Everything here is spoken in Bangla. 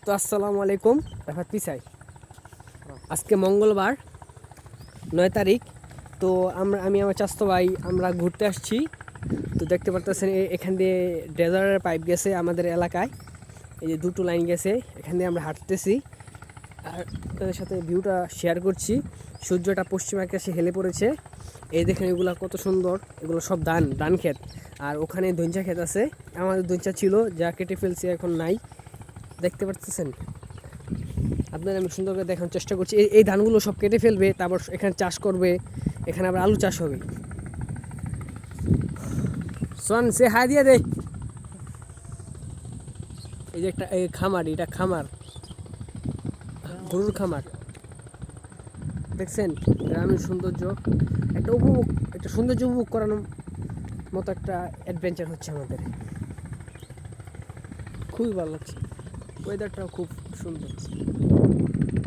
তো আসসালামু আলাইকুম রাফাত পিসাই। আজকে মঙ্গলবার 9 তারিখ। তো আমি আমার চাচাতো ভাই আমরা ঘুরতে আসছি। তো দেখতে পারতেছেন এখান দিয়ে ডেজার্টের পাইপ গেছে আমাদের এলাকায়। এই যে দুটো লাইন গেছে, এখান দিয়ে আমরা হাঁটতেছি আর তাদের সাথে ভিউটা শেয়ার করছি। সূর্যটা পশ্চিম আকাশে হেলে পড়েছে। এই দেখেন এগুলো কত সুন্দর, এগুলো সব ধান ক্ষেত। আর ওখানে ধইঞ্চা ক্ষেত আছে, আমাদের ধইঞ্চা ছিল যা কেটে ফেলছে, এখন নাই। দেখতে পারতেছেন আপনারা, আমি সুন্দর করে দেখানোর চেষ্টা করছি। এই ধানগুলো সব কেটে ফেলবে, তারপর এখানে চাষ করবে, এখানে আবার আলু চাষ হবে। সন সে হাই দিয়ে দে। এই যে একটা এই খামার, এটা খামার, গরুর খামার। দেখছেন গ্রামের সৌন্দর্য, একটা সৌন্দর্য উপভোগ করানোর মতো একটা অ্যাডভেঞ্চার হচ্ছে আমাদের। খুবই ভালো লাগছে, ওয়েদারটাও খুব সুন্দর।